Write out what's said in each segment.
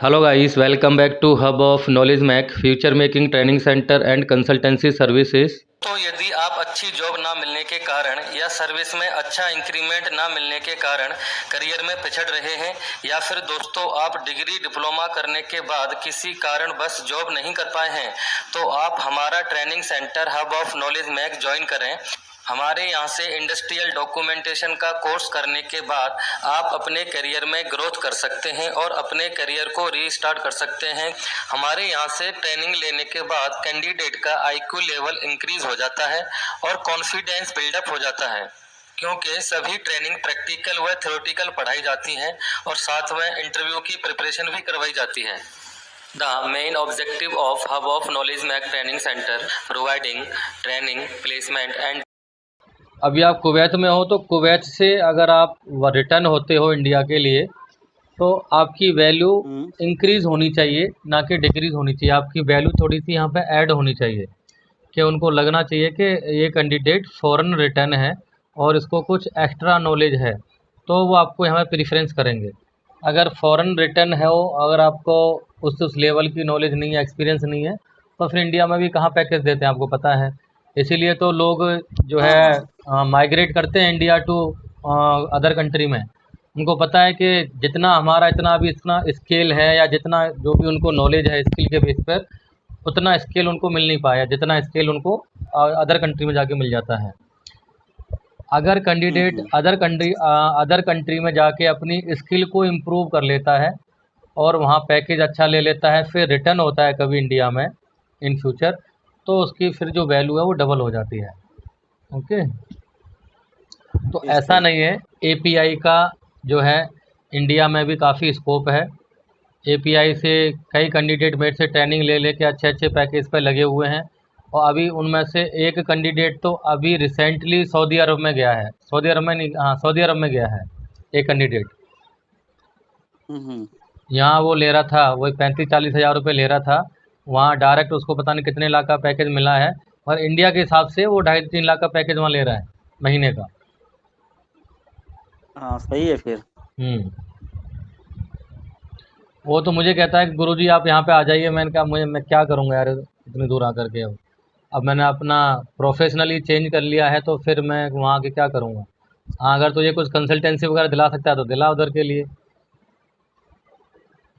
Hello guys, welcome back to hub of knowledge Mac future making training centre and consultancy services. तो यदि आप अच्छी job ना मिलने के कारण या सर्विस में अच्छा इंक्रीमेंट ना मिलने के कारण करियर में पिछड़ रहे हैं, या फिर दोस्तों आप डिग्री डिप्लोमा करने के बाद किसी कारण बस जॉब नहीं कर पाए हैं, तो आप हमारा training centre hub of knowledge Mac join करें। हमारे यहाँ से इंडस्ट्रियल डॉक्यूमेंटेशन का कोर्स करने के बाद आप अपने करियर में ग्रोथ कर सकते हैं और अपने करियर को रीस्टार्ट कर सकते हैं। हमारे यहाँ से ट्रेनिंग लेने के बाद कैंडिडेट का आईक्यू लेवल इंक्रीज हो जाता है और कॉन्फिडेंस बिल्डअप हो जाता है, क्योंकि सभी ट्रेनिंग प्रैक्टिकल व थ्योरेटिकल पढ़ाई जाती हैं और साथ में इंटरव्यू की प्रिपरेशन भी करवाई जाती है। The main objective of Hub of Knowledge Mac Training Center providing training, placement and अभी आप कुवैत में हो तो कुवैत से अगर आप रिटर्न होते हो इंडिया के लिए तो आपकी वैल्यू इंक्रीज़ होनी चाहिए, ना कि डिक्रीज़ होनी चाहिए। आपकी वैल्यू थोड़ी सी यहाँ पे ऐड होनी चाहिए कि उनको लगना चाहिए कि ये कैंडिडेट फ़ॉरेन रिटर्न है और इसको कुछ एक्स्ट्रा नॉलेज है, तो वो आपको यहाँ पे प्रेफरेंस करेंगे। अगर फ़ॉरेन रिटर्न है वो, अगर आपको उस लेवल की नॉलेज नहीं है, एक्सपीरियंस नहीं है, तो फिर इंडिया में भी कहाँ पैकेज देते हैं आपको पता है। इसीलिए तो लोग जो है माइग्रेट करते हैं इंडिया टू अदर कंट्री में। उनको पता है कि जितना हमारा इतना स्केल है या जितना जो भी उनको नॉलेज है स्किल के बेस पर, उतना स्केल उनको मिल नहीं पाया जितना स्केल उनको अदर कंट्री में जाके मिल जाता है। अगर कैंडिडेट अदर कंट्री में जाके अपनी स्किल को इम्प्रूव कर लेता है और वहाँ पैकेज अच्छा ले लेता है, फिर रिटर्न होता है कभी इंडिया में इन फ्यूचर, तो उसकी फिर जो वैल्यू है वो डबल हो जाती है। ओके, तो ऐसा नहीं है। एपीआई का जो है इंडिया में भी काफ़ी स्कोप है। एपीआई से कई कैंडिडेट मेरे से ट्रेनिंग ले लेके अच्छे अच्छे पैकेज पर लगे हुए हैं, और अभी उनमें से एक कैंडिडेट तो अभी रिसेंटली सऊदी अरब में गया है। सऊदी अरब में नहीं, हाँ सऊदी अरब में गया है एक कैंडिडेट। यहाँ वो ले रहा था, वही 35-40 हज़ार रुपये ले रहा था, वहाँ डायरेक्ट उसको पता नहीं कितने लाख का पैकेज मिला है, और इंडिया के हिसाब से वो 2.5-3 लाख का पैकेज वहाँ ले रहा है महीने का। हाँ सही है फिर। वो तो मुझे कहता है कि गुरुजी आप यहाँ पे आ जाइए। मैंने कहा मैं क्या करूँगा यार इतनी दूर आकर के। अब मैंने अपना प्रोफेशनली चेंज कर लिया है, तो फिर मैं वहाँ के क्या करूँगा। हाँ, अगर तुझे कुछ कंसल्टेंसी वगैरह दिला सकता है तो दिला उधर के लिए।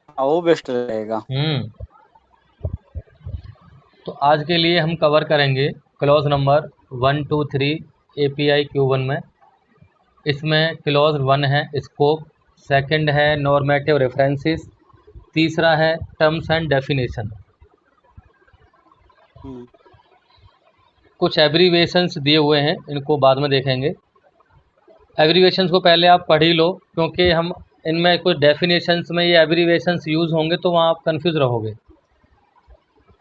हाँ वो बेस्ट रहेगा। तो आज के लिए हम कवर करेंगे क्लॉज नंबर 1, 2, 3 API Q1 में। इसमें क्लॉज 1 है स्कोप, सेकंड है नॉर्मेटिव रेफरेंसेस, तीसरा है टर्म्स एंड डेफिनेशन। कुछ एब्रीवेशंस दिए हुए हैं, इनको बाद में देखेंगे। एब्रीवेशंस को पहले आप पढ़ ही लो, क्योंकि हम इनमें कुछ डेफिनेशंस में ये एब्रीवेशंस यूज़ होंगे तो वहाँ आप कंफ्यूज रहोगे।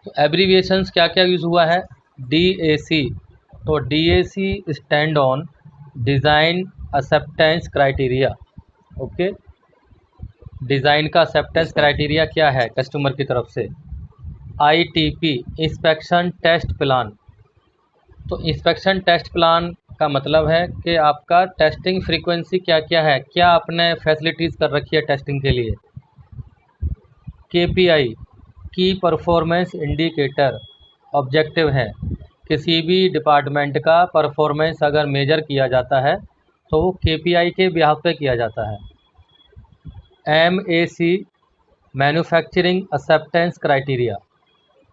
तो एब्रीवेशंस क्या क्या यूज़ हुआ है। DAC, तो DAC stand on design acceptance criteria. Okay, design का एक्सेप्टेंस क्राइटेरिया क्या है कस्टमर की तरफ से। ITP इंस्पेक्शन टेस्ट प्लान, तो इंस्पेक्शन टेस्ट प्लान का मतलब है कि आपका टेस्टिंग फ्रीक्वेंसी क्या क्या है, क्या आपने फैसिलिटीज़ कर रखी है टेस्टिंग के लिए। KPI की परफॉर्मेंस इंडिकेटर, ऑब्जेक्टिव है किसी भी डिपार्टमेंट का परफॉर्मेंस अगर मेजर किया जाता है तो वो KPI के बिहाफ पे किया जाता है। MAC मैन्युफैक्चरिंग एक्सेप्टेंस क्राइटेरिया,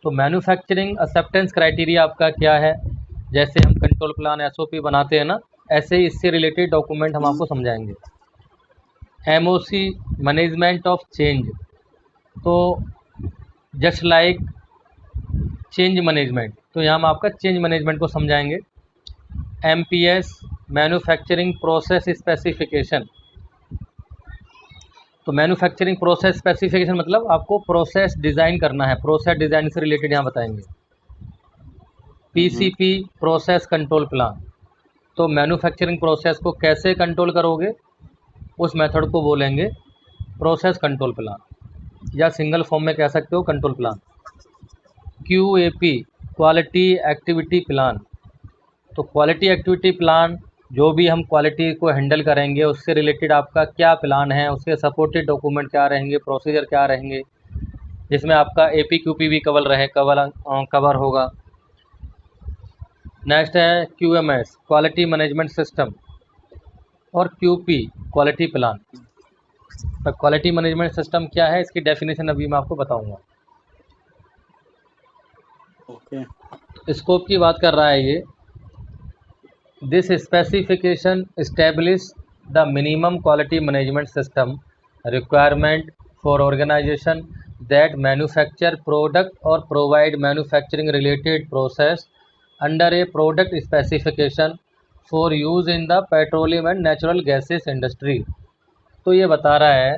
तो मैन्युफैक्चरिंग एक्सेप्टेंस क्राइटेरिया आपका क्या है। जैसे हम कंट्रोल प्लान SOP बनाते हैं ना, ऐसे ही इससे रिलेटेड डॉक्यूमेंट हम आपको समझाएंगे। MOC मैनेजमेंट ऑफ चेंज, तो जस्ट लाइक चेंज मैनेजमेंट, तो यहाँ हम आपका चेंज मैनेजमेंट को समझाएंगे। MPS मैन्युफैक्चरिंग प्रोसेस स्पेसिफिकेशन, तो मैन्युफैक्चरिंग प्रोसेस स्पेसिफिकेशन मतलब आपको प्रोसेस डिज़ाइन करना है, प्रोसेस डिज़ाइन से रिलेटेड यहाँ बताएंगे। PCP प्रोसेस कंट्रोल प्लान, तो मैन्युफैक्चरिंग प्रोसेस को कैसे कंट्रोल करोगे उस मेथड को बोलेंगे प्रोसेस कंट्रोल प्लान, या सिंगल फॉर्म में कह सकते हो control plan. QAP quality activity plan, तो क्वालिटी एक्टिविटी प्लान जो भी हम क्वालिटी को हैंडल करेंगे उससे रिलेटेड आपका क्या प्लान है, उसके सपोर्टेड डॉक्यूमेंट क्या रहेंगे, प्रोसीजर क्या रहेंगे, जिसमें आपका APQP भी कवर होगा। नेक्स्ट है QMS क्वालिटी मैनेजमेंट सिस्टम और QP क्वालिटी प्लान। तो क्वालिटी मैनेजमेंट सिस्टम क्या है, इसकी डेफिनेशन अभी मैं आपको बताऊंगा। ओके। स्कोप की बात कर रहा है ये। This specification establish the minimum quality management system requirement for organization that manufacture product or provide manufacturing related process under a product specification for use in the petroleum and natural gases industry. तो ये बता रहा है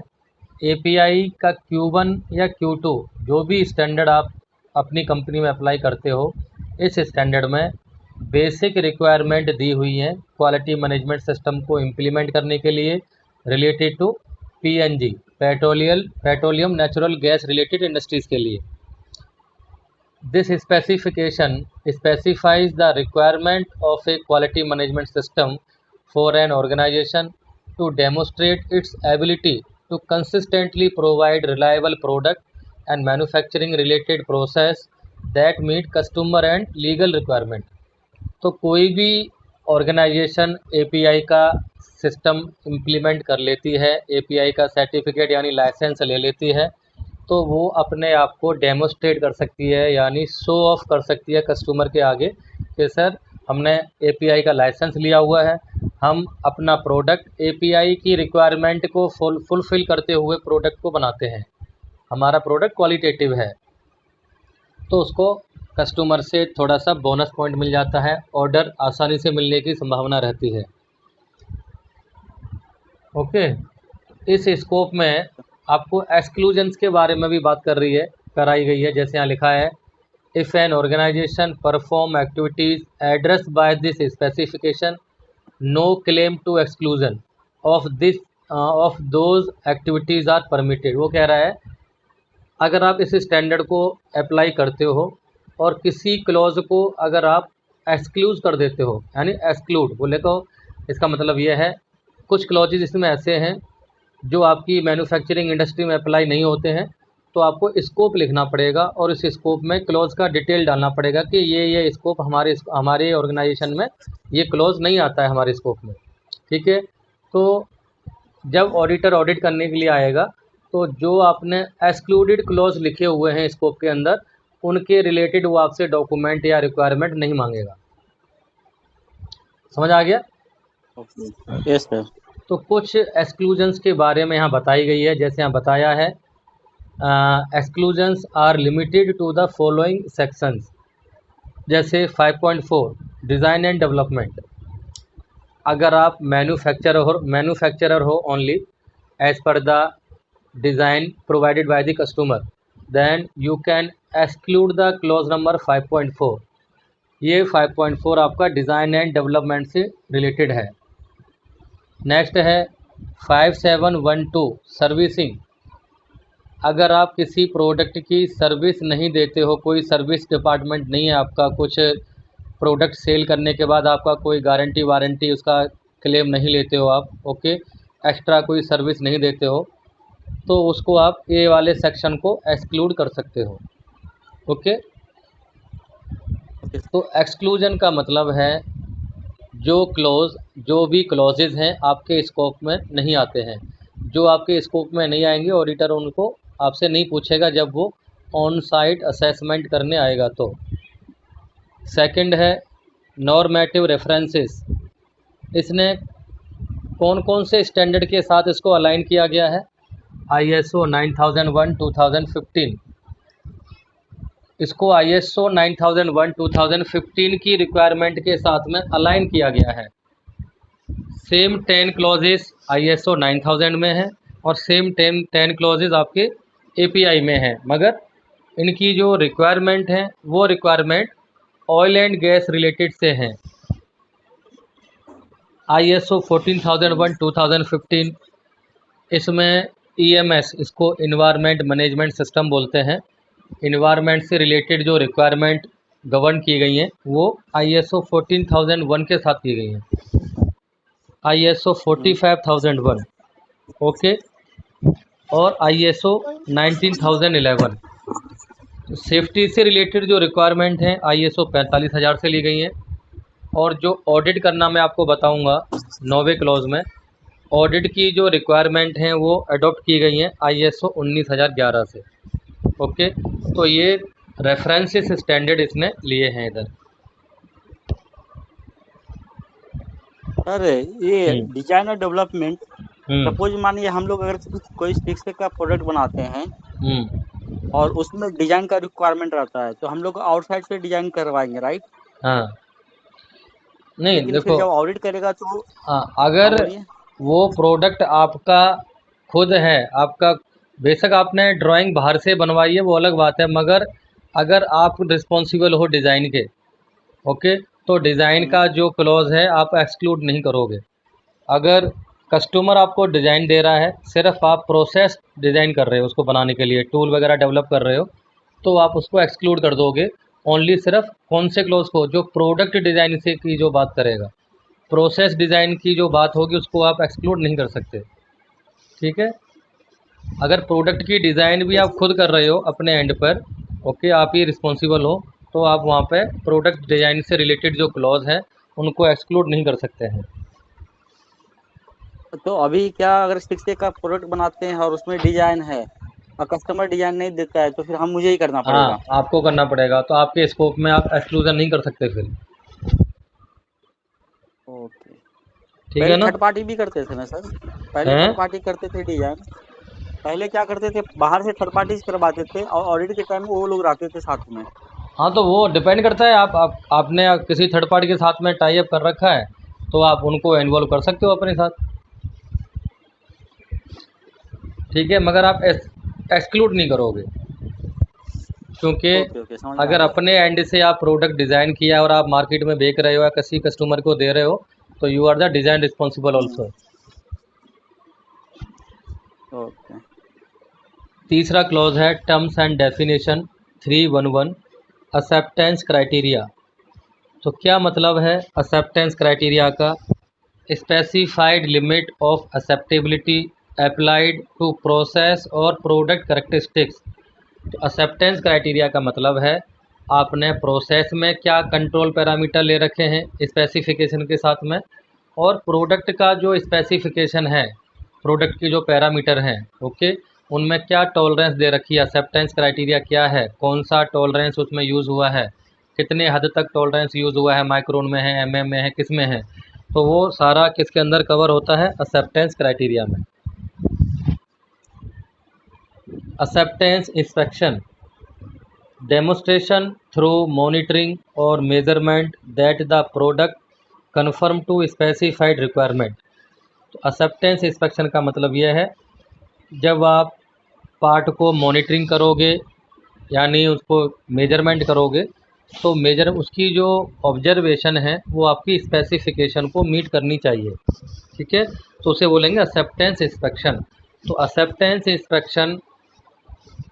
API का Q1 या Q2 जो भी standard आप अपनी कंपनी में अप्लाई करते हो, इस स्टैंडर्ड में बेसिक रिक्वायरमेंट दी हुई हैं क्वालिटी मैनेजमेंट सिस्टम को इम्प्लीमेंट करने के लिए related to PNG petroleum natural gas related industries के लिए। This specification specifies the requirement of a quality management system for an organisation to demonstrate its ability to consistently provide reliable product and manufacturing related process that meet customer and legal requirement। तो कोई भी organisation API का system implement कर लेती है, API का certificate यानी licence ले लेती है, तो वो अपने आप को डेमोस्ट्रेट कर सकती है यानी शो ऑफ कर सकती है कस्टमर के आगे कि सर हमने API का लाइसेंस लिया हुआ है, हम अपना प्रोडक्ट API की रिक्वायरमेंट को फुलफ़िल करते हुए प्रोडक्ट को बनाते हैं, हमारा प्रोडक्ट क्वालिटेटिव है। तो उसको कस्टमर से थोड़ा सा बोनस पॉइंट मिल जाता है, ऑर्डर आसानी से मिलने की संभावना रहती है। ओके, इस स्कोप में आपको एक्सक्लूजन्स के बारे में भी बात कराई गई है। जैसे यहाँ लिखा है, if an organisation perform activities address by this specification no claim to exclusion of those activities are permitted. वो कह रहा है अगर आप इस स्टैंडर्ड को अप्लाई करते हो और किसी क्लॉज को अगर आप एक्सक्लूज कर देते हो, यानी एक्सक्लूड बोले तो इसका मतलब ये है कुछ क्लॉजेज इसमें ऐसे हैं जो आपकी मैन्युफैक्चरिंग इंडस्ट्री में अप्लाई नहीं होते हैं, तो आपको स्कोप लिखना पड़ेगा और इस स्कोप में क्लॉज का डिटेल डालना पड़ेगा कि ये स्कोप हमारे ऑर्गेनाइजेशन में ये क्लॉज नहीं आता है हमारे स्कोप में। ठीक है, तो जब ऑडिटर ऑडिट करने के लिए आएगा तो जो आपने एक्सक्लूडेड क्लॉज लिखे हुए हैं स्कोप के अंदर, उनके रिलेटेड वो आपसे डॉक्यूमेंट या रिक्वायरमेंट नहीं मांगेगा। समझ आ गया? Yes sir. तो कुछ एक्सक्लूजन्स के बारे में यहाँ बताई गई है। जैसे यहाँ बताया है, exclusions are limited to the following sections. जैसे 5.4 डिज़ाइन एंड डेवलपमेंट। अगर आप मैन्युफैक्चरर हो only as per the design provided by the customer, then you can exclude the clause number 5.4। ये 5.4 आपका डिज़ाइन एंड डेवलपमेंट से रिलेटेड है। Next है 5712 servicing. अगर आप किसी प्रोडक्ट की सर्विस नहीं देते हो, कोई सर्विस डिपार्टमेंट नहीं है आपका, कुछ प्रोडक्ट सेल करने के बाद आपका कोई गारंटी वारंटी उसका क्लेम नहीं लेते हो आप, ओके, एक्स्ट्रा कोई सर्विस नहीं देते हो, तो उसको आप ए वाले सेक्शन को एक्सक्लूड कर सकते हो। ओके, तो एक्सक्लूजन का मतलब है जो भी क्लॉजेज हैं आपके स्कोप में नहीं आते हैं। जो आपके स्कोप में नहीं आएंगे ऑडिटर उनको आपसे नहीं पूछेगा जब वो ऑन साइट असेसमेंट करने आएगा। तो सेकंड है नॉर्मेटिव रेफरेंसेस। इसने कौन कौन से स्टैंडर्ड के साथ इसको अलाइन किया गया है? ISO 9001 2015। इसको ISO 9001 2015 की रिक्वायरमेंट के साथ में अलाइन किया गया है। सेम 10 क्लॉजेस ISO 9000 में है और सेम 10 क्लॉजेस आपके API में है, मगर इनकी जो रिक्वायरमेंट है वो requirement oil and gas related से हैं। ISO 14001 2015 इसमें EMS, इसको इन्वायरमेंट मैनेजमेंट सिस्टम बोलते हैं। इन्वायरमेंट से रिलेटेड जो रिक्वायरमेंट गवर्न की गई हैं वो ISO 14001 के साथ की गई हैं। ISO 45001 ओके, और ISO 19011 सेफ्टी से रिलेटेड जो रिक्वायरमेंट हैं ISO 45,000 से ली गई हैं, और जो ऑडिट करना मैं आपको बताऊंगा 9वें क्लॉज में, ऑडिट की जो रिक्वायरमेंट हैं वो अडॉप्ट की गई हैं ISO 19,011 से। ओके, तो ये रेफरेंसेस स्टैंडर्ड इसने लिए हैं इधर। सर ये हम्म डिजाइन और डेवलपमेंट, हम्म सपोज मानिए हम लोग अगर कोई 6 का प्रोडक्ट बनाते हैं हम्म और उसमें डिजाइन का रिक्वायरमेंट रहता है, तो हम लोग आउटसाइड से डिजाइन करवाएंगे, राइट? हाँ, नहीं लेकिन फिर देखो, जब ऑडिट करेगा तो। हाँ हाँ अगर बोलिए। वो प्रोडक्ट आपका खुद है, आपका, बेशक आपने ड्राइंग बाहर से बनवाई है वो अलग बात है, मगर अगर आप रिस्पॉन्सिबल हो डिज़ाइन के, ओके, तो डिज़ाइन हम्म, का जो क्लॉज है आप एक्सक्लूड नहीं करोगे। अगर कस्टमर आपको डिज़ाइन दे रहा है, सिर्फ आप प्रोसेस डिज़ाइन कर रहे हो उसको बनाने के लिए, टूल वगैरह डेवलप कर रहे हो, तो आप उसको एक्सक्लूड कर दोगे। ओनली सिर्फ कौन से क्लॉज को, जो प्रोडक्ट डिज़ाइन से की जो बात करेगा, प्रोसेस डिज़ाइन की जो बात होगी उसको आप एक्सक्लूड नहीं कर सकते। ठीक है, अगर प्रोडक्ट की डिज़ाइन भी तो आप खुद कर रहे हो अपने एंड पर, ओके, आप ही रिस्पॉन्सिबल हो, तो आप वहाँ पे प्रोडक्ट डिज़ाइन से रिलेटेड जो क्लॉज हैं उनको एक्सक्लूड नहीं कर सकते हैं। तो अभी क्या, अगर 6 का प्रोडक्ट बनाते हैं और उसमें डिजाइन है और कस्टमर डिजाइन नहीं देता है, तो फिर हम मुझे ही करना हाँ, पड़ेगा? आपको करना पड़ेगा, तो आपके स्कोप में आप एक्सक्लूजन नहीं कर सकते फिर। ओके। ठीक है पहले ना? थर्ड पार्टी भी करते थे ना सर? पहले हैं? थर्ड पार्टी करते थे डिजाइन। पहले क्या करते थे, बाहर से थर्ड पार्टी से करवाते थे और ऑडिट के टाइम वो लोग रहते थे साथ में। हाँ, तो वो डिपेंड करता है, आपने किसी थर्ड पार्टी के साथ में टाई अप कर रखा है, तो आप उनको इन्वॉल्व कर सकते हो अपने साथ। ठीक है, मगर आप एक्सक्लूड नहीं करोगे, क्योंकि ओके ओके, समझ में आ अगर गया। अपने एंड से आप प्रोडक्ट डिज़ाइन किया और आप मार्केट में बेच रहे हो या किसी कस्टमर को दे रहे हो, तो you are the design responsible also. Okay. तीसरा क्लॉज है terms and definition 311, acceptance criteria. तो क्या मतलब है एक्सेप्टेंस क्राइटेरिया का? Specified limit of acceptability applied to process और प्रोडक्ट करेक्टरिस्टिक्स। तो एक्सेप्टेंस क्राइटेरिया का मतलब है आपने प्रोसेस में क्या कंट्रोल पैरामीटर ले रखे हैं स्पेसिफिकेशन के साथ में, और प्रोडक्ट का जो स्पेसिफिकेशन है, प्रोडक्ट की जो पैरामीटर हैं, ओके, उनमें क्या टॉलरेंस दे रखी है, एक्सेप्टेंस क्राइटेरिया क्या है, कौन सा टॉलरेंस उसमें यूज़ हुआ है, कितने हद तक टॉलरेंस यूज़ हुआ है, माइक्रोन में है, में है, किस में है, तो वो सारा किसके अंदर कवर होता है? एक्सेप्टेंस क्राइटेरिया में। Acceptance inspection, demonstration through monitoring or measurement that the product conform to specified requirement। तो एक्सेप्टेंस इंस्पेक्शन का मतलब यह है, जब आप पार्ट को मॉनिटरिंग करोगे, यानी उसको मेजरमेंट करोगे, तो मेजर उसकी जो ऑब्जर्वेशन है वो आपकी स्पेसिफिकेशन को मीट करनी चाहिए। ठीक है, तो उसे बोलेंगे एक्सेप्टेंस इंस्पेक्शन। तो एक्सेप्टेंस इंस्पेक्शन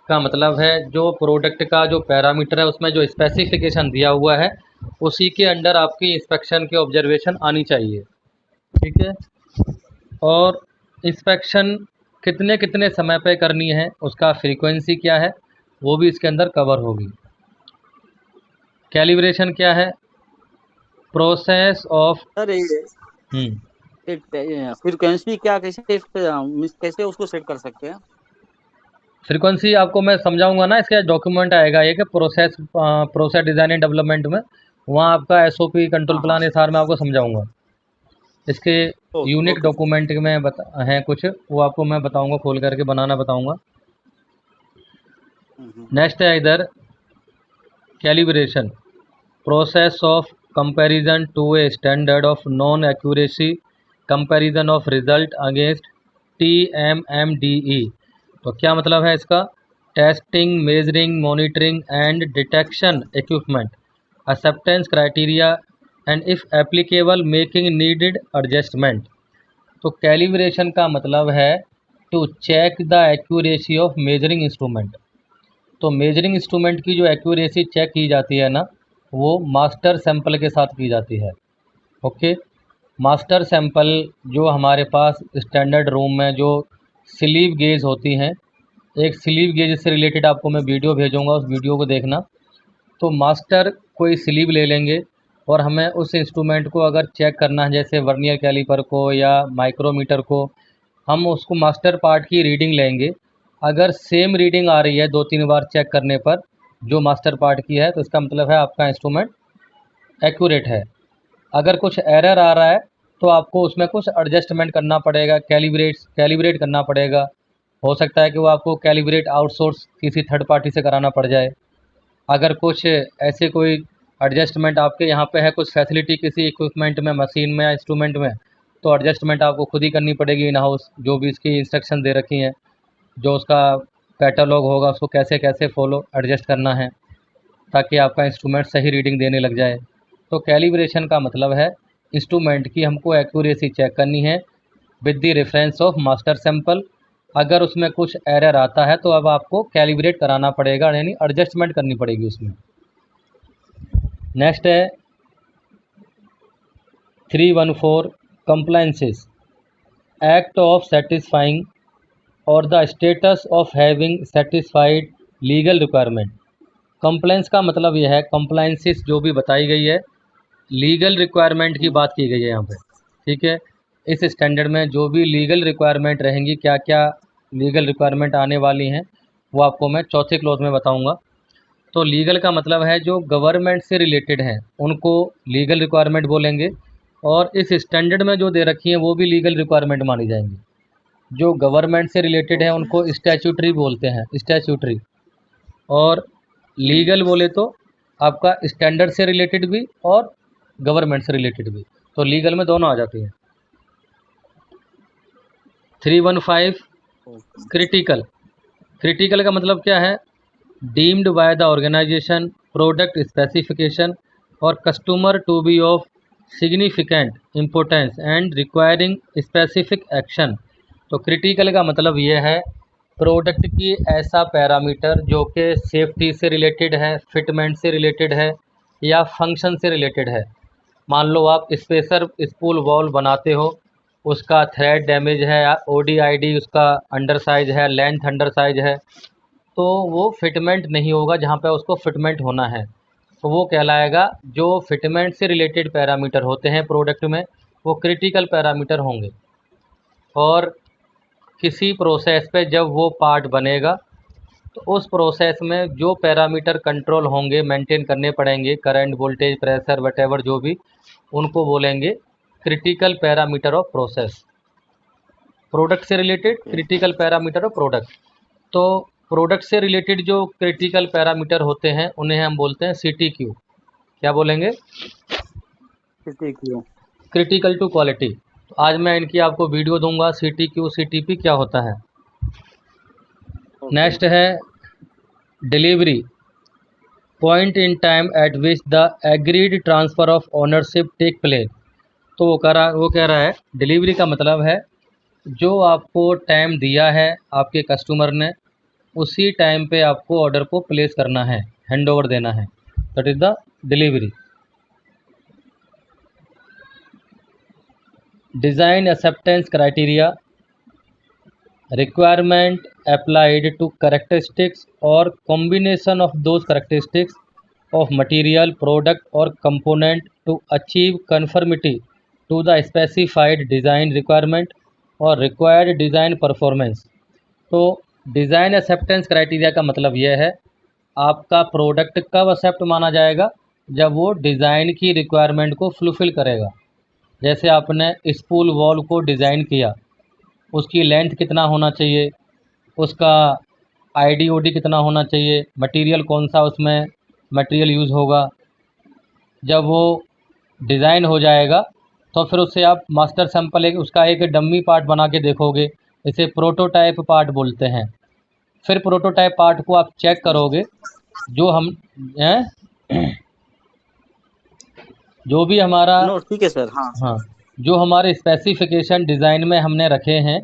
का मतलब है जो प्रोडक्ट का जो पैरामीटर है उसमें जो स्पेसिफिकेशन दिया हुआ है उसी के अंडर आपकी इंस्पेक्शन की ऑब्जर्वेशन आनी चाहिए। ठीक है, और इंस्पेक्शन कितने कितने समय पे करनी है, उसका फ्रीक्वेंसी क्या है, वो भी इसके अंदर कवर होगी। कैलिब्रेशन क्या है? Process of. सर हम्म ये फ्रीक्वेंसी क्या, कैसे कैसे उसको सेट कर सकते हैं? फ्रीक्वेंसी आपको मैं समझाऊंगा ना, इसका डॉक्यूमेंट आएगा ये कि प्रोसेस डिज़ाइन एंड डेवलपमेंट में, वहाँ आपका SOP कंट्रोल हाँ हाँ। प्लान सार में आपको समझाऊंगा। इसके okay unique okay sir. Document में हैं कुछ, वो आपको मैं बताऊंगा, खोल करके बनाना बताऊंगा। हम्म। नेक्स्ट है इधर calibration, process of comparison to a standard of non accuracy, comparison of result against TMMDE। तो क्या मतलब है इसका? Testing, measuring, monitoring and detection equipment, acceptance criteria and if applicable making needed adjustment. तो कैलिब्रेशन का मतलब है to check the accuracy of measuring instrument. तो मेजरिंग इंस्ट्रूमेंट की जो एक्यूरेसी चेक की जाती है ना, वो मास्टर सैंपल के साथ की जाती है। ओके, मास्टर सैंपल जो हमारे पास स्टैंडर्ड रूम में जो स्लीव गेज होती हैं, एक स्लीव गेज से रिलेटेड आपको मैं वीडियो भेजूंगा, उस वीडियो को देखना। तो मास्टर कोई स्लीव ले लेंगे और हमें उस इंस्ट्रूमेंट को अगर चेक करना है, जैसे वर्नियर कैलिपर को या माइक्रोमीटर को, हम उसको मास्टर पार्ट की रीडिंग लेंगे। अगर सेम रीडिंग आ रही है 2-3 बार चेक करने पर जो मास्टर पार्ट की है, तो इसका मतलब है आपका इंस्ट्रूमेंट एक्यूरेट है। अगर कुछ एरर आ रहा है तो आपको उसमें कुछ एडजस्टमेंट करना पड़ेगा, कैलिब्रेट करना पड़ेगा। हो सकता है कि वो आपको कैलिब्रेट आउटसोर्स किसी थर्ड पार्टी से कराना पड़ जाए। अगर कुछ ऐसे कोई एडजस्टमेंट आपके यहाँ पे है, कुछ फैसिलिटी किसी इक्विपमेंट में, मशीन में या इंस्ट्रूमेंट में, तो एडजस्टमेंट आपको खुद ही करनी पड़ेगी इन हाउस, जो भी इसकी इंस्ट्रक्शन दे रखी हैं, जो उसका कैटलॉग होगा उसको कैसे कैसे फॉलो एडजस्ट करना है ताकि आपका इंस्ट्रूमेंट सही रीडिंग देने लग जाए। तो कैलिब्रेशन का मतलब है इंस्ट्रूमेंट की हमको एक्यूरेसी चेक करनी है with the reference of master sample. अगर उसमें कुछ एरर आता है तो अब आपको कैलिब्रेट कराना पड़ेगा, यानी एडजस्टमेंट करनी पड़ेगी उसमें। नेक्स्ट है 314 कंप्लायंसेस, एक्ट ऑफ सेटिस्फाइंग और the status of having satisfied legal requirement. Compliance का मतलब यह है, कंप्लायंसेस जो भी बताई गई है, लीगल रिक्वायरमेंट की बात की गई है यहाँ पे, ठीक है। इस स्टैंडर्ड में जो भी लीगल रिक्वायरमेंट रहेंगी, क्या क्या लीगल रिक्वायरमेंट आने वाली हैं, वो आपको मैं चौथे क्लॉज में बताऊंगा। तो लीगल का मतलब है जो गवर्नमेंट से रिलेटेड हैं उनको लीगल रिक्वायरमेंट बोलेंगे, और इस स्टैंडर्ड में जो दे रखी हैं वो भी लीगल रिक्वायरमेंट मानी जाएंगी। जो गवर्नमेंट से रिलेटेड है उनको स्टैट्यूटरी बोलते हैं, स्टैट्यूटरी। और लीगल बोले तो आपका स्टैंडर्ड से रिलेटेड भी और गवर्नमेंट से रिलेटेड भी, तो लीगल में दोनों आ जाती हैं। 315 क्रिटिकल। क्रिटिकल का मतलब क्या है, deemed by the organization, product specification or customer to be of significant importance and requiring specific action. तो क्रिटिकल का मतलब यह है प्रोडक्ट की ऐसा पैरामीटर जो कि सेफ्टी से रिलेटेड है, फिटमेंट से रिलेटेड है या फंक्शन से रिलेटेड है। मान लो आप स्पेसर स्पूल वॉल बनाते हो, उसका थ्रेड डैमेज है, ODID उसका अंडर साइज है, लेंथ अंडर साइज है, तो वो फिटमेंट नहीं होगा जहाँ पे उसको फिटमेंट होना है। तो वो कहलाएगा, जो फिटमेंट से रिलेटेड पैरामीटर होते हैं प्रोडक्ट में वो क्रिटिकल पैरामीटर होंगे। और किसी प्रोसेस पे जब वो पार्ट बनेगा तो उस प्रोसेस में जो पैरामीटर कंट्रोल होंगे, मेंटेन करने पड़ेंगे, करंट, वोल्टेज, प्रेशर, वटेवर जो भी, उनको बोलेंगे critical parameter of process. Product से related critical parameter of product. तो प्रोडक्ट से रिलेटेड जो क्रिटिकल पैरामीटर होते हैं उन्हें हम बोलते हैं CTQ। क्या बोलेंगे? CTQ। Critical to quality. तो आज मैं इनकी आपको वीडियो दूंगा, CTQ CTP क्या होता है। नेक्स्ट है delivery, point in time at which the agreed transfer of ownership take place. तो वो कह रहा है डिलीवरी का मतलब है जो आपको टाइम दिया है आपके कस्टमर ने, उसी टाइम पे आपको ऑर्डर को प्लेस करना है, हैंड ओवर देना है, that is the delivery. Design acceptance criteria, requirement applied to characteristics or combination of those characteristics of material, product or component to achieve conformity to the specified design requirement or required design performance. तो design acceptance criteria का मतलब यह है आपका product कब accept माना जाएगा, जब वो डिज़ाइन की रिक्वायरमेंट को फुलफ़िल करेगा। जैसे आपने स्पूल वॉल को डिज़ाइन किया, उसकी लेंथ कितना होना चाहिए, उसका IDOD कितना होना चाहिए, मटेरियल कौन सा उसमें मटेरियल यूज़ होगा। जब वो डिज़ाइन हो जाएगा तो फिर उससे आप मास्टर सैंपल उसका एक डम्मी पार्ट बना के देखोगे, इसे प्रोटोटाइप पार्ट बोलते हैं। फिर प्रोटोटाइप पार्ट को आप चेक करोगे, जो हम जो भी हमारा ठीक है सर। हाँ, जो हमारे स्पेसिफिकेशन डिज़ाइन में हमने रखे हैं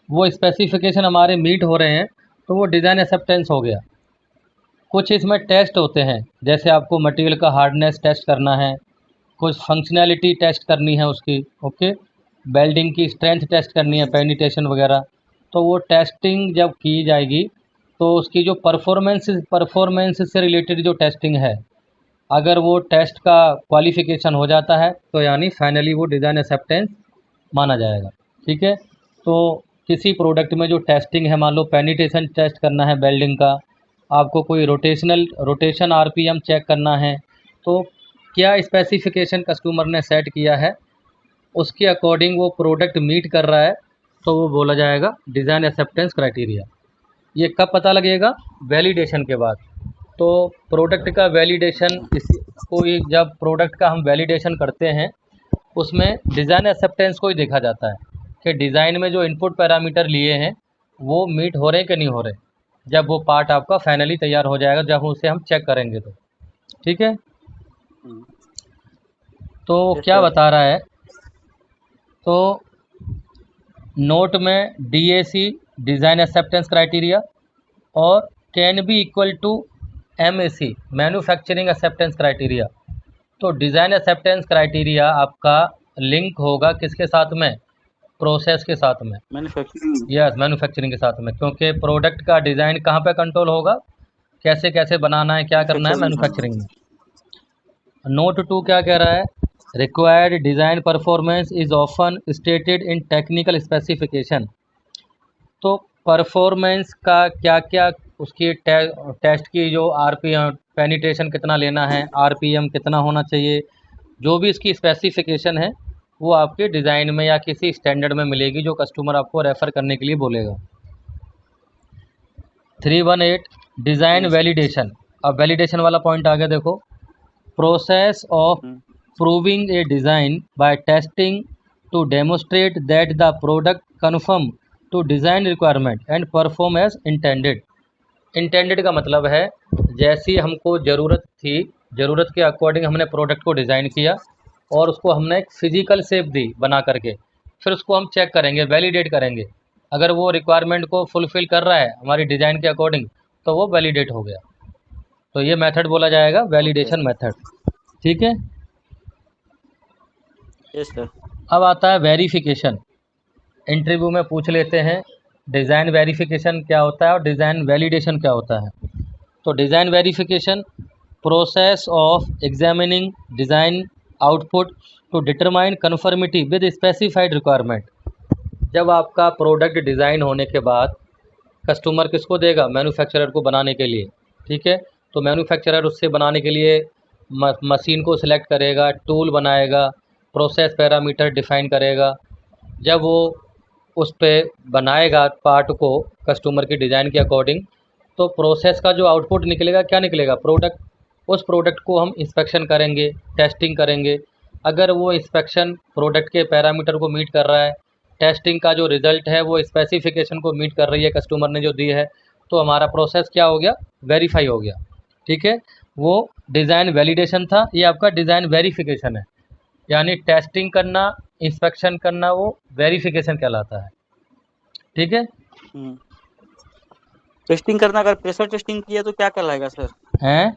वो स्पेसिफिकेशन हमारे मीट हो रहे हैं तो वो डिज़ाइन एक्सेप्टेंस हो गया। कुछ इसमें टेस्ट होते हैं, जैसे आपको मटेरियल का हार्डनेस टेस्ट करना है, कुछ फंक्शनैलिटी टेस्ट करनी है उसकी, ओके, वेल्डिंग की स्ट्रेंथ टेस्ट करनी है, पेनिट्रेशन वगैरह। तो वो टेस्टिंग जब की जाएगी तो उसकी जो परफॉर्मेंस से रिलेटेड जो टेस्टिंग है, अगर वो टेस्ट का क्वालिफिकेशन हो जाता है तो यानी फाइनली वो डिज़ाइन एक्सेप्टेंस माना जाएगा। ठीक है। तो किसी प्रोडक्ट में जो टेस्टिंग है, मान लो पेनिट्रेशन टेस्ट करना है वेल्डिंग का, आपको कोई रोटेशन आरपीएम चेक करना है, तो क्या स्पेसिफिकेशन कस्टमर ने सेट किया है उसके अकॉर्डिंग वो प्रोडक्ट मीट कर रहा है, तो वो बोला जाएगा डिज़ाइन एक्सेप्टेंस क्राइटेरिया। ये कब पता लगेगा? वैलिडेशन के बाद। तो प्रोडक्ट का वैलिडेशन, इस कोई जब प्रोडक्ट का हम वैलिडेशन करते हैं उसमें डिज़ाइन एक्सेप्टेंस को ही देखा जाता है कि डिज़ाइन में जो इनपुट पैरामीटर लिए हैं वो मीट हो रहे हैं कि नहीं हो रहे, जब वो पार्ट आपका फाइनली तैयार हो जाएगा, जब उसे हम चेक करेंगे तो। ठीक है। हम्म, तो यस क्या सर। बता रहा है, तो नोट में DAC डिज़ाइन एक्सेप्टेंस क्राइटेरिया और can be equal to MAC manufacturing acceptance criteria. तो डिज़ाइन एक्सेप्टेंस क्राइटेरिया आपका लिंक होगा किसके साथ में? प्रोसेस के साथ में। मैन्युफैक्चरिंग। यस, मैन्युफैक्चरिंग के साथ में, क्योंकि प्रोडक्ट का डिज़ाइन कहाँ पे कंट्रोल होगा, कैसे कैसे बनाना है, क्या करना है, मैन्युफैक्चरिंग। मैन्युफैक्चरिंग में। नोट 2 क्या कह रहा है? Required design performance is often stated in technical specification. तो परफॉर्मेंस का क्या क्या, उसकी टेस्ट की जो आरपीएम पेनिट्रेशन कितना लेना है, आरपीएम कितना होना चाहिए, जो भी इसकी स्पेसिफिकेशन है वो आपके डिज़ाइन में या किसी स्टैंडर्ड में मिलेगी जो कस्टमर आपको रेफ़र करने के लिए बोलेगा। 318 डिज़ाइन यस। वैलिडेशन। अब वैलिडेशन वाला पॉइंट आ गया, देखो। Process of proving a design by testing to demonstrate that the product conform to design requirement and perform as intended. Intended का मतलब है जैसी हमको ज़रूरत थी, ज़रूरत के अकॉर्डिंग हमने प्रोडक्ट को डिज़ाइन किया और उसको हमने एक फ़िज़िकल शेप दी बना करके, फिर उसको हम चेक करेंगे, वैलिडेट करेंगे। अगर वो रिक्वायरमेंट को फुलफ़िल कर रहा है हमारी डिज़ाइन के अकॉर्डिंग तो वो वैलिडेट हो गया। तो ये मेथड बोला जाएगा ओके। Validation method. ठीक है। Yes sir. अब आता है वेरिफिकेशन। इंटरव्यू में पूछ लेते हैं डिज़ाइन वेरिफिकेशन क्या होता है और डिज़ाइन वैलिडेशन क्या होता है। तो design verification process of examining design output to determine conformity with specified requirement. जब आपका प्रोडक्ट डिज़ाइन होने के बाद कस्टमर किसको देगा? मैन्युफैक्चरर को बनाने के लिए। ठीक है। तो मैन्युफैक्चरर उससे बनाने के लिए मशीन को सिलेक्ट करेगा, टूल बनाएगा, प्रोसेस पैरामीटर डिफाइन करेगा। जब वो उस पे बनाएगा पार्ट को कस्टमर की डिज़ाइन के अकॉर्डिंग, तो प्रोसेस का जो आउटपुट निकलेगा, क्या निकलेगा? प्रोडक्ट। उस प्रोडक्ट को हम इंस्पेक्शन करेंगे, टेस्टिंग करेंगे। अगर वो इंस्पेक्शन प्रोडक्ट के पैरामीटर को मीट कर रहा है, टेस्टिंग का जो रिज़ल्ट है वो स्पेसिफिकेशन को मीट कर रही है कस्टमर ने जो दी है, तो हमारा प्रोसेस क्या हो गया? वेरीफाई हो गया। ठीक है। वो डिज़ाइन वैलिडेशन था, ये आपका डिज़ाइन वेरिफिकेशन है। यानी टेस्टिंग करना, इंस्पेक्शन करना, वो वेरिफिकेशन कहलाता है। ठीक है। टेस्टिंग करना, अगर प्रेशर टेस्टिंग किया तो क्या कहलाएगा सर? हैं?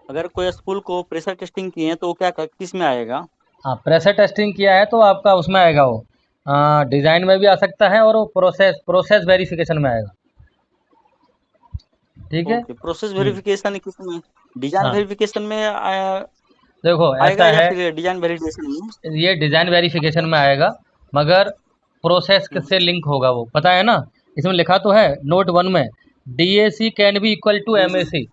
अगर कोई स्पूल को प्रेशर टेस्टिंग किए हैं तो वो किस में आएगा? हाँ, प्रेशर टेस्टिंग किया है तो आपका उसमें आएगा वो, डिज़ाइन में भी आ सकता है और वो प्रोसेस वेरिफिकेशन में आएगा। ठीक है। ओके, प्रोसेस वेरिफिकेशन किस में? डिजाइन हाँ, वेरिफिकेशन में देखो आएगा ऐसा या है, फिर डिजाइन वेरिफिकेशन में? ये डिज़ाइन वेरिफिकेशन में आएगा, मगर प्रोसेस से लिंक होगा वो, पता है ना? इसमें लिखा तो है नोट 1 में, DAC can be equal to MAC।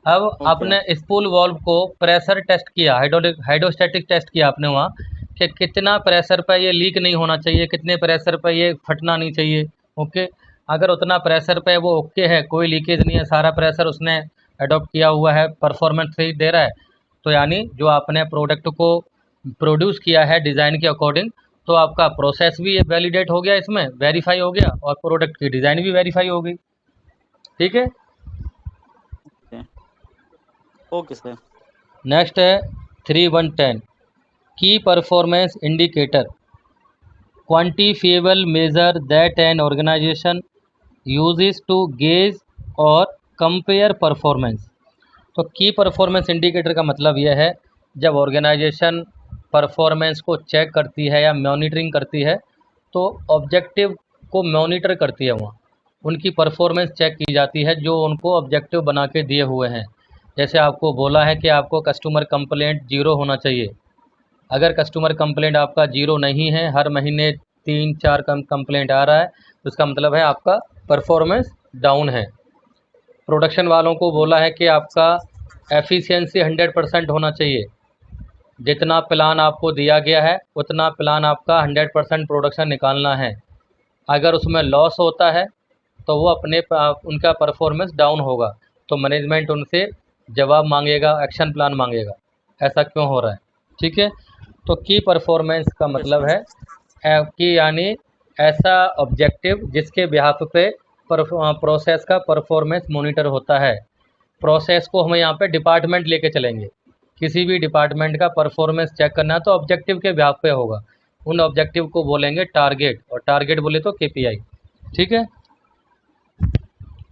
अब ओके। आपने स्पूल वॉल्व को प्रेशर टेस्ट किया, हाइड्रोस्टैटिक टेस्ट किया आपने वहाँ, कि कितना प्रेशर पर ये लीक नहीं होना चाहिए, कितने प्रेशर पर ये फटना नहीं चाहिए। ओके। अगर उतना प्रेशर पे वो ओके है, कोई लीकेज नहीं है, सारा प्रेशर उसने अडॉप्ट किया हुआ है, परफॉर्मेंस सही दे रहा है, तो यानी जो आपने प्रोडक्ट को प्रोड्यूस किया है डिज़ाइन के अकॉर्डिंग, तो आपका प्रोसेस भी वैलिडेट हो गया, इसमें वेरीफाई हो गया और प्रोडक्ट की डिज़ाइन भी वेरीफाई हो गई। ठीक है। Okay sir. नेक्स्ट है 3110 key performance indicator quantifiable measure that an organisation uses to gauge or compare performance. तो की परफॉर्मेंस इंडिकेटर का मतलब यह है जब ऑर्गेनाइजेशन परफॉर्मेंस को चेक करती है या मॉनिटरिंग करती है, तो ऑब्जेक्टिव को मॉनिटर करती है वहाँ। उनकी परफॉर्मेंस चेक की जाती है जो उनको ऑब्जेक्टिव बना के दिए हुए हैं। जैसे आपको बोला है कि आपको कस्टमर कंप्लेंट 0 होना चाहिए। अगर कस्टमर कंप्लेंट आपका 0 नहीं है, हर महीने 3-4 कंप्लेंट आ रहा है, तो इसका मतलब है आपका परफॉर्मेंस डाउन है। प्रोडक्शन वालों को बोला है कि आपका एफिशिएंसी 100% होना चाहिए। जितना प्लान आपको दिया गया है उतना प्लान आपका 100% प्रोडक्शन निकालना है। अगर उसमें लॉस होता है तो वो उनका परफॉर्मेंस डाउन होगा, तो मैनेजमेंट उनसे जवाब मांगेगा, एक्शन प्लान मांगेगा, ऐसा क्यों हो रहा है। ठीक है, तो की परफॉर्मेंस का यस मतलब सर। है कि यानी ऐसा ऑब्जेक्टिव जिसके बिहाफ पे प्रोसेस का परफॉर्मेंस मॉनिटर होता है। प्रोसेस को हम यहाँ पे डिपार्टमेंट लेके चलेंगे। किसी भी डिपार्टमेंट का परफॉर्मेंस चेक करना है तो ऑब्जेक्टिव के बिहाफ पे होगा। उन ऑब्जेक्टिव को बोलेंगे टारगेट, और टारगेट बोले तो केपीआई। ठीक है।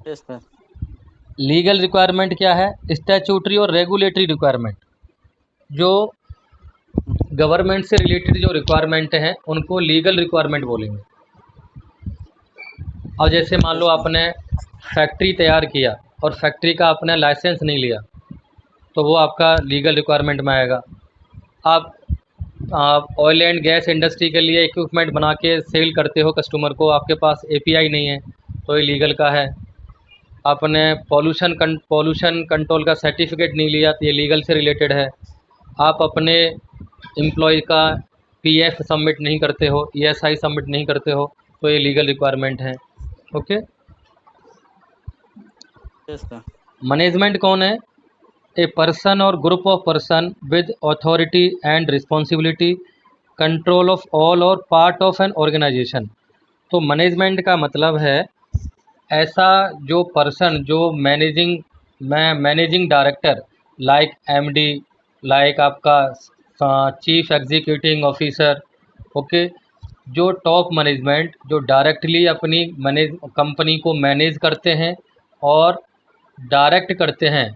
Yes sir. लीगल रिक्वायरमेंट क्या है? स्टैट्यूटरी और रेगुलेटरी रिक्वायरमेंट। जो गवर्नमेंट से रिलेटेड जो रिक्वायरमेंट हैं उनको लीगल रिक्वायरमेंट बोलेंगे। और जैसे मान लो यस सर। आपने फैक्ट्री तैयार किया और फैक्ट्री का आपने लाइसेंस नहीं लिया, तो वो आपका लीगल रिक्वायरमेंट में आएगा। आप ऑयल एंड गैस इंडस्ट्री के लिए इक्विपमेंट बना के सेल करते हो कस्टमर को, आपके पास एपीआई नहीं है, तो ये लीगल का है। आपने पॉल्यूशन कंट्रोल का सर्टिफिकेट नहीं लिया, तो ये लीगल से रिलेटेड है। आप अपने एम्प्लॉय का पीएफ सबमिट नहीं करते हो, ईएसआई सबमिट नहीं करते हो, तो ये लीगल रिक्वायरमेंट है। ओके। Yes sir. मैनेजमेंट कौन है? ए पर्सन और group of person with authority and responsibility control of all और पार्ट ऑफ एन ऑर्गेनाइजेशन। तो मैनेजमेंट का मतलब है ऐसा जो पर्सन जो managing director, like MD, like आपका चीफ एग्जीक्यूटिव ऑफिसर। ओके। जो टॉप मैनेजमेंट जो डायरेक्टली अपनी कंपनी को मैनेज करते हैं और डायरेक्ट करते हैं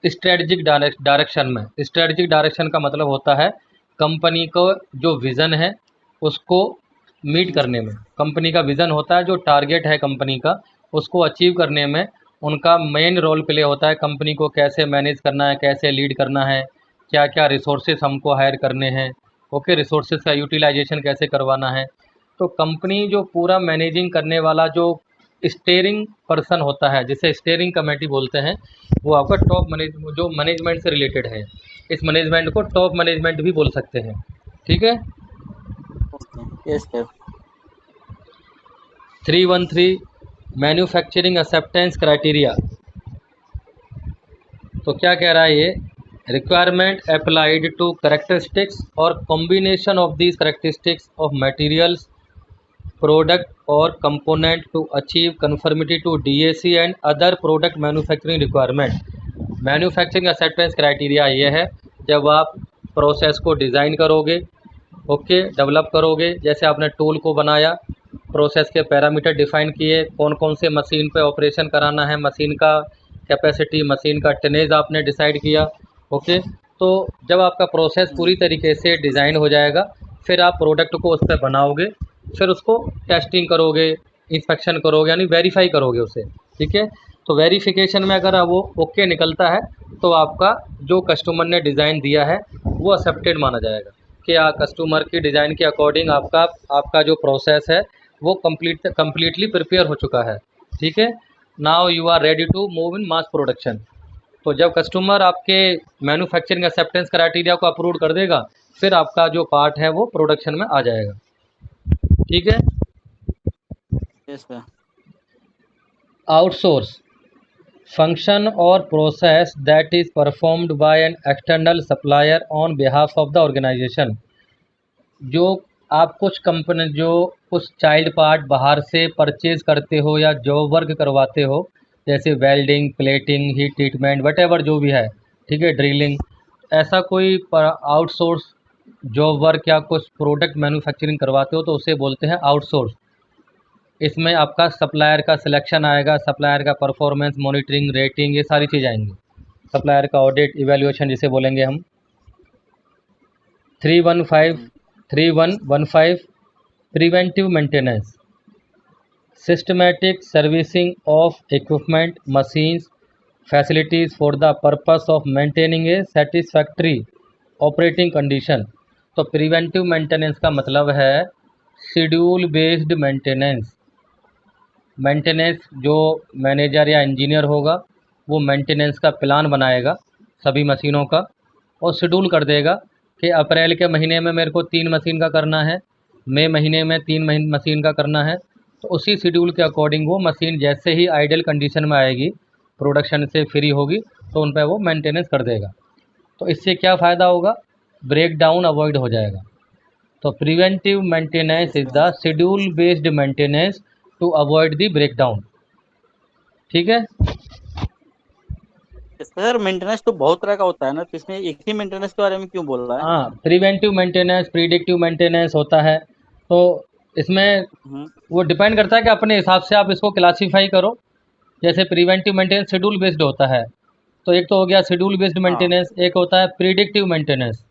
स्ट्रेटजिक डायरेक्शन में। स्ट्रेटजिक डायरेक्शन का मतलब होता है कंपनी को जो विज़न है उसको मीट करने में। कंपनी का विज़न होता है, जो टारगेट है कंपनी का उसको अचीव करने में उनका मेन रोल प्ले होता है। कंपनी को कैसे मैनेज करना है, कैसे लीड करना है, क्या क्या रिसोर्सेज हमको हायर करने हैं। ओके, रिसोर्सेज का यूटिलाइजेशन कैसे करवाना है। तो कंपनी जो पूरा मैनेजिंग करने वाला जो स्टीयरिंग पर्सन होता है, जिसे स्टीयरिंग कमेटी बोलते हैं, वो आपका जो मैनेजमेंट से रिलेटेड है। इस मैनेजमेंट को टॉप मैनेजमेंट भी बोल सकते हैं। ठीक है। Yes sir. 313 manufacturing acceptance criteria. तो क्या कह रहा है ये? Requirement applied to characteristics or combination of these characteristics of materials product or component to achieve conformity to DAC and other product manufacturing requirement. Manufacturing acceptance criteria ये है जब आप प्रोसेस को डिज़ाइन करोगे, ओके, डेवलप करोगे। जैसे आपने tool को बनाया, प्रोसेस के पैरामीटर डिफाइन किए, कौन कौन से मशीन पे ऑपरेशन कराना है, मशीन का कैपेसिटी, मशीन का टनेज आपने डिसाइड किया। ओके। तो जब आपका प्रोसेस पूरी तरीके से डिज़ाइन हो जाएगा, फिर आप प्रोडक्ट को उस पर बनाओगे, फिर उसको टेस्टिंग करोगे, इंस्पेक्शन करोगे, यानी वेरीफाई करोगे उसे। ठीक है। तो वेरिफिकेशन में अगर वो ओके निकलता है तो आपका जो कस्टमर ने डिज़ाइन दिया है वो एक्सेप्टेड माना जाएगा कि कस्टमर की डिज़ाइन के अकॉर्डिंग आपका जो प्रोसेस है वो कम्प्लीटली प्रिपेयर हो चुका है। ठीक है। Now you are ready to move in mass production. तो जब कस्टमर आपके मैन्युफैक्चरिंग एक्सेप्टेंस क्राइटेरिया को अप्रूव कर देगा, फिर आपका जो पार्ट है वो प्रोडक्शन में आ जाएगा। ठीक है। Yes sir. Outsource function or process that is performed by an external supplier on behalf of the organisation. जो आप कुछ चाइल्ड पार्ट बाहर से परचेज करते हो या जॉब वर्क करवाते हो, जैसे welding, plating, heat treatment, whatever जो भी है, ठीक है, ड्रिलिंग, ऐसा कोई आउटसोर्स जॉब वर्क या कुछ प्रोडक्ट मैन्युफैक्चरिंग करवाते हो तो उसे बोलते हैं आउटसोर्स। इसमें आपका सप्लायर का सिलेक्शन आएगा, सप्लायर का परफॉर्मेंस मॉनिटरिंग, रेटिंग, ये सारी चीज़ आएंगी। सप्लायर का ऑडिट, इवैल्यूएशन जिसे बोलेंगे हम। 3115 preventive maintenance. Systematic servicing of equipment machines facilities for the purpose of maintaining A satisfactory operating condition. तो प्रिवेंटिव मेंटेनेंस का मतलब है शेड्यूल बेस्ड मेंटेनेंस। मेंटेनेंस जो मैनेजर या इंजीनियर होगा वो मेंटेनेंस का प्लान बनाएगा सभी मशीनों का और शेड्यूल कर देगा कि अप्रैल के महीने में मेरे को 3 मशीन का करना है, मई महीने में 3 मशीन का करना है। तो उसी शेड्यूल के अकॉर्डिंग वो मशीन जैसे ही आइडल कंडीशन में आएगी, प्रोडक्शन से फ्री होगी, तो उन पर वो मेंटेनेंस कर देगा। तो इससे क्या फ़ायदा होगा, ब्रेक डाउन अवॉइड हो जाएगा। तो preventive maintenance is the schedule based maintenance to avoid the break down. ठीक है। सर मेंटेनेंस तो बहुत तरह का होता है ना, तो इसमें एक ही मेंटेनेंस के बारे में क्यों बोल रहा है? हाँ, प्रिवेंटिव मेंटेनेंस, प्रिडिक्टिव मेंटेनेंस होता है। तो इसमें वो डिपेंड करता है कि अपने हिसाब से आप इसको क्लासीफाई करो। जैसे प्रिवेंटिव मेंटेनेंस शेड्यूल बेस्ड होता है, तो एक तो हो गया शेड्यूल बेस्ड मेंटेनेंस, एक होता है प्रिडिक्टिव मेंटेनेंस।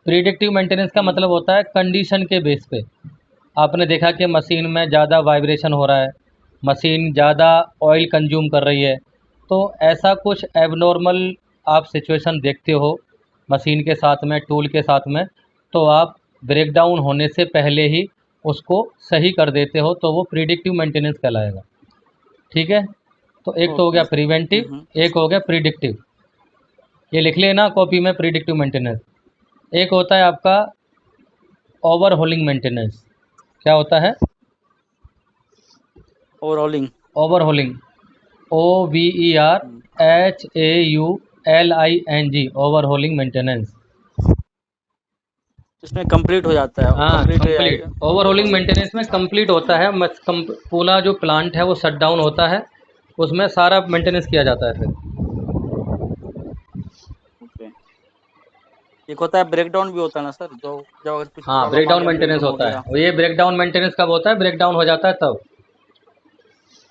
प्रिडिक्टिव मेंटेनेंस का मतलब होता है कंडीशन के बेस पे। आपने देखा कि मशीन में ज़्यादा वाइब्रेशन हो रहा है, मशीन ज़्यादा ऑयल कंज्यूम कर रही है, तो ऐसा कुछ एबनॉर्मल आप सिचुएशन देखते हो मशीन के साथ में, टूल के साथ में, तो आप ब्रेकडाउन होने से पहले ही उसको सही कर देते हो, तो वो प्रिडिक्टिव मेंटेनेंस कहलाएगा। ठीक है। तो एक तो हो गया प्रिवेंटिव, एक हो गया प्रिडिक्टिव। ये लिख लेना कॉपी में, प्रिडिक्टिव मेंटेनेंस। एक होता है आपका ओवरहोलिंग मेंटेनेंस। क्या होता है? Overhauling. Overhauling, OVERHAULING, overhauling maintenance. इसमें कंप्लीट हो जाता है। हाँ, कंप्लीट ओवरहोलिंग मेंटेनेंस में कंप्लीट होता है, पूरा जो प्लांट है वो शट डाउन होता है, उसमें सारा मेंटेनेंस किया जाता है फिर। ओके। एक होता है ब्रेकडाउन भी होता है ना सर, जो जो अगर कुछ हाँ, प्रॉब्लम आ ब्रेकडाउन गया, मेंटेनेंस ब्रेकडाउन हो होता है। गया और ये ब्रेकडाउन मेंटेनेंस कब होता है? ब्रेकडाउन हो जाता है तब।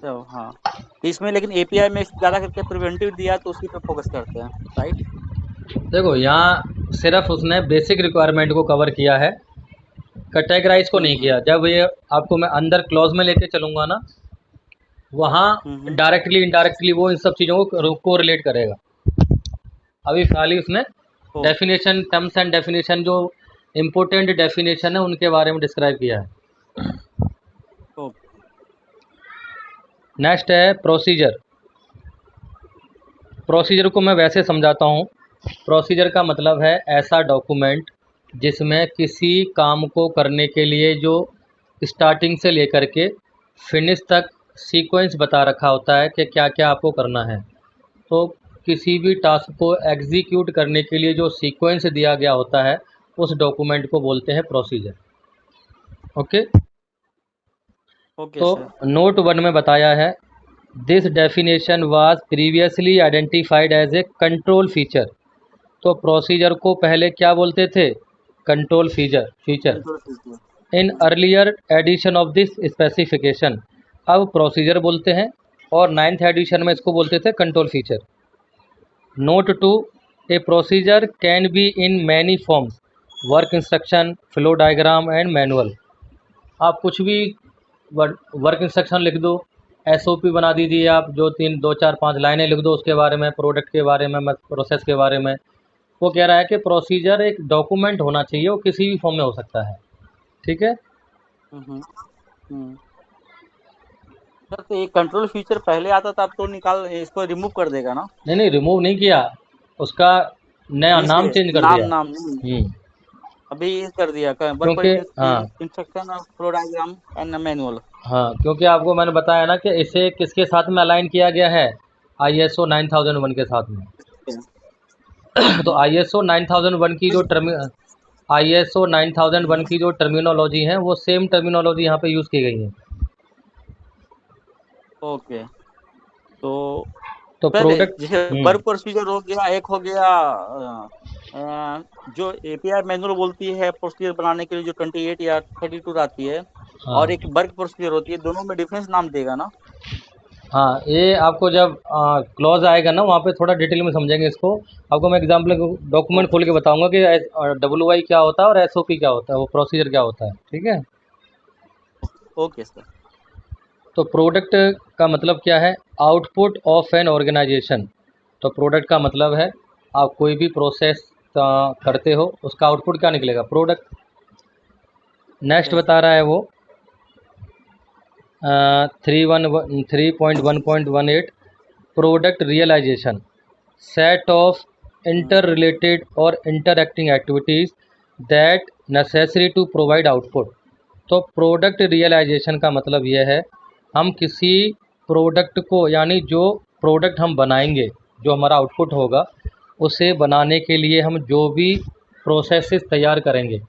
तो हाँ, इसमें लेकिन एपीआई में ज़्यादा करके प्रिवेंटिव दिया तो उसी पे फोकस करते हैं, राइट? देखो, यहाँ सिर्फ उसने बेसिक रिक्वायरमेंट को कवर किया है, कैटेगराइज को नहीं किया। जब ये आपको मैं अंदर क्लॉज में लेके चलूँगा ना, वहाँ डायरेक्टली इनडायरेक्टली वो इन सब चीज़ों को रिलेट करेगा। अभी फिलहाल ही उसने डेफिनेशन, टर्म्स एंड डेफिनेशन, जो इम्पोर्टेंट डेफिनेशन है उनके बारे में डिस्क्राइब किया है। नेक्स्ट है प्रोसीजर। प्रोसीजर को मैं वैसे समझाता हूँ। प्रोसीजर का मतलब है ऐसा डॉक्यूमेंट जिसमें किसी काम को करने के लिए जो स्टार्टिंग से लेकर के फिनिश तक सीक्वेंस बता रखा होता है कि क्या क्या आपको करना है। तो किसी भी टास्क को एग्जीक्यूट करने के लिए जो सीक्वेंस दिया गया होता है, उस डॉक्यूमेंट को बोलते हैं प्रोसीजर। ओके। तो नोट 1 में बताया है, this definition was previously identified as a control feature. तो प्रोसीजर को पहले क्या बोलते थे? Control feature in earlier edition of this specification. अब प्रोसीजर बोलते हैं, और 9th एडिशन में इसको बोलते थे control feature. Note 2, a procedure can be in many forms, work instruction, flow diagram and manual. आप कुछ भी वर्क इंस्ट्रक्शन लिख दो, SOP बना दीजिए आप, जो 3, 2, 4, 5 लाइनें लिख दो उसके बारे में, प्रोडक्ट के बारे में, प्रोसेस के बारे में। वो कह रहा है कि प्रोसीजर एक डॉक्यूमेंट होना चाहिए, वो किसी भी फॉर्म में हो सकता है। ठीक है। सर तो ये कंट्रोल फीचर पहले आता था, अब तो निकाल, इसको रिमूव कर देगा ना? नहीं, रिमूव नहीं किया, उसका नया नाम चेंज कर दिया। नाम अभी कर दिया, क्योंकि इंस्ट्रक्शन और फ्लो डायग्राम एंड मैनुअल। हाँ, क्योंकि आपको मैंने बताया ना कि इसे किसके साथ में अलाइन किया गया है, ISO 9001 के साथ में। तो ISO 9001 की जो टर्मिनोलॉजी है, वो सेम टर्मिनोलॉजी यहाँ पे यूज़ की गई है। ओके। तो प्रोडक्ट जैसे वर्क प्रोसीजर हो गया, एक हो गया जो एपीआई मैनुअल बोलती है प्रोसीजर बनाने के लिए, जो 28 या 32 आती है, और एक वर्क प्रोसीजर होती है, दोनों में डिफरेंस नाम देगा ना? हाँ, ये आपको जब क्लॉज आएगा ना, वहाँ पे थोड़ा डिटेल में समझेंगे इसको। आपको मैं एग्जाम्पल डॉक्यूमेंट खोल के बताऊंगा कि WI क्या होता है और SOP क्या होता है, वो प्रोसीजर क्या होता है। ठीक है। Okay sir. तो प्रोडक्ट का मतलब क्या है? Output of an organisation. तो प्रोडक्ट का मतलब है आप कोई भी प्रोसेस करते हो, उसका आउटपुट क्या निकलेगा? प्रोडक्ट। Next Yes. बता रहा है वो 3.1.18 product realization, set of hmm, interrelated or interacting activities that necessary to provide output. तो प्रोडक्ट रियलाइजेशन का मतलब यह है हम किसी प्रोडक्ट को, यानी जो प्रोडक्ट हम बनाएंगे, जो हमारा आउटपुट होगा, उसे बनाने के लिए हम जो भी प्रोसेसेस तैयार करेंगे,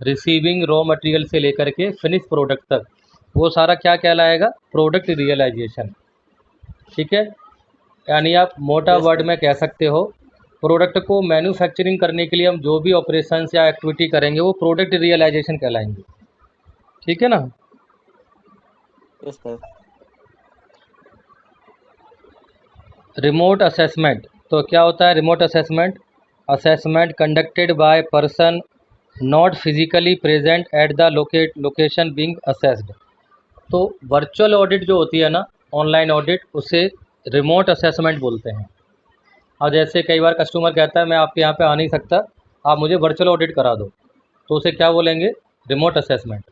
रिसीविंग रॉ मटेरियल से लेकर के फिनिश प्रोडक्ट तक, वो सारा क्या कहलाएगा? Product realisation. ठीक है, यानी आप मोटा yes वर्ड sir. में कह सकते हो प्रोडक्ट को मैन्युफैक्चरिंग करने के लिए हम जो भी ऑपरेशंस या एक्टिविटी करेंगे वो प्रोडक्ट रियलाइजेशन कहलाएंगे। ठीक है ना। Yes sir. रिमोट असेसमेंट, तो क्या होता है remote assessment? Assessment conducted by person not physically present at the location being assessed. तो वर्चुअल ऑडिट जो होती है ना, ऑनलाइन ऑडिट, उसे रिमोट असेसमेंट बोलते हैं। और जैसे कई बार कस्टमर कहता है मैं आपके यहाँ पे आ नहीं सकता, आप मुझे वर्चुअल ऑडिट करा दो, तो उसे क्या बोलेंगे? Remote assessment.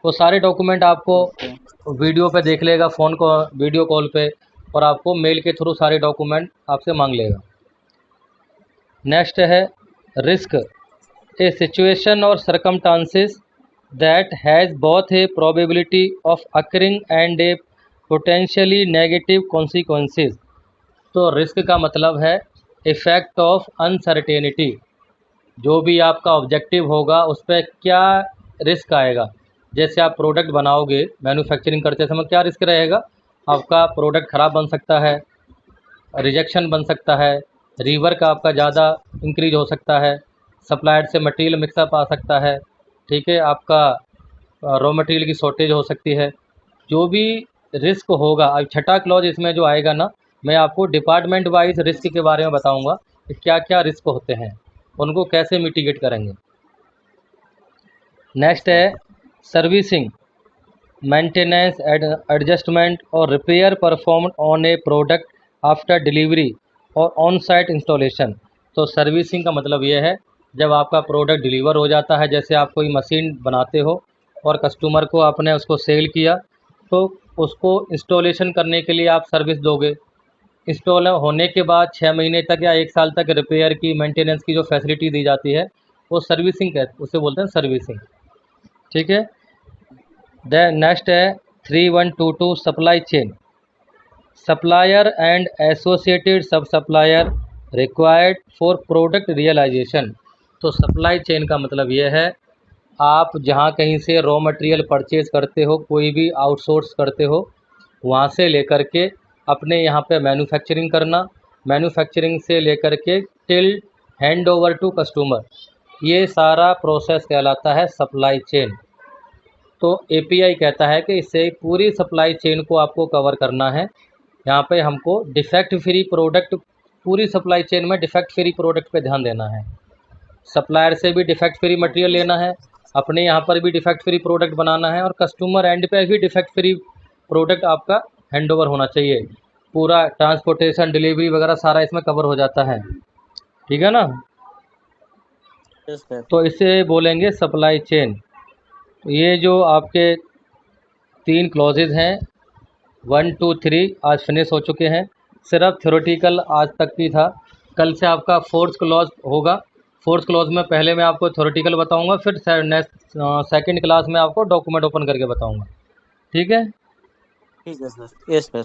वो सारे डॉक्यूमेंट आपको Okay. वीडियो पे देख लेगा, फ़ोन को वीडियो कॉल पे, और आपको मेल के थ्रू सारे डॉक्यूमेंट आपसे मांग लेगा। नेक्स्ट है रिस्क, ए सिचुएशन और circumstances that has both A probability of occurring and A potentially negative consequences. तो रिस्क का मतलब है इफ़ेक्ट ऑफ अनसर्टेनिटी, जो भी आपका ऑब्जेक्टिव होगा उस पर क्या रिस्क आएगा। जैसे आप प्रोडक्ट बनाओगे, मैन्युफैक्चरिंग करते समय क्या रिस्क रहेगा? आपका प्रोडक्ट ख़राब बन सकता है, रिजेक्शन बन सकता है, रीवर्क आपका ज़्यादा इंक्रीज हो सकता है, सप्लायर से मटेरियल मिक्सअप आ सकता है, ठीक है, आपका रॉ मटेरियल की शॉर्टेज हो सकती है। जो भी रिस्क होगा, अब छठा क्लॉज इसमें जो आएगा ना, मैं आपको डिपार्टमेंट वाइज रिस्क के बारे में बताऊंगा कि क्या क्या रिस्क होते हैं, उनको कैसे मिटिगेट करेंगे। नेक्स्ट है सर्विसिंग, मेंटेनेंस, एडजस्टमेंट और repair performed on A product after delivery और ऑन साइट इंस्टॉलेशन। तो सर्विसिंग का मतलब ये है जब आपका प्रोडक्ट डिलीवर हो जाता है, जैसे आप कोई मशीन बनाते हो और कस्टमर को आपने उसको सेल किया, तो उसको इंस्टॉलेशन करने के लिए आप सर्विस दोगे। इंस्टॉल होने के बाद 6 महीने तक या 1 साल तक रिपेयर की, मेंटेनेंस की जो फैसिलिटी दी जाती है, वो सर्विसिंग उसे बोलते हैं सर्विसिंग। ठीक है। देन नेक्स्ट है 3122 supply chain, supplier and associated sub supplier required for product realization. तो सप्लाई चेन का मतलब ये है आप जहाँ कहीं से रॉ मटेरियल परचेज करते हो, कोई भी आउटसोर्स करते हो, वहाँ से लेकर के अपने यहाँ पे मैन्युफैक्चरिंग करना, मैन्युफैक्चरिंग से लेकर के till hand over to customer, ये सारा प्रोसेस कहलाता है सप्लाई चेन। तो एपीआई कहता है कि इससे पूरी सप्लाई चेन को आपको कवर करना है। यहाँ पे हमको डिफेक्ट फ्री प्रोडक्ट, पूरी सप्लाई चेन में डिफेक्ट फ्री प्रोडक्ट पे ध्यान देना है। सप्लायर से भी डिफेक्ट फ्री मटेरियल Okay. लेना है, अपने यहाँ पर भी डिफेक्ट फ्री प्रोडक्ट बनाना है, और कस्टमर एंड पे भी डिफेक्ट फ्री प्रोडक्ट आपका हैंड ओवर होना चाहिए। पूरा ट्रांसपोर्टेशन, डिलीवरी वगैरह सारा इसमें कवर हो जाता है। ठीक है ना। Yes sir. तो इसे बोलेंगे सप्लाई चेन। तो ये जो आपके 3 क्लॉजेज हैं 1 2 3 आज फिनिश हो चुके हैं। सिर्फ थ्योरेटिकल आज तक की था, कल से आपका 4th क्लॉज होगा। 4th क्लॉज में पहले मैं आपको थ्योरेटिकल बताऊंगा, फिर नेक्स्ट सेकंड क्लास में आपको डॉक्यूमेंट ओपन करके बताऊंगा। ठीक है। ठीक है सर। Yes sir.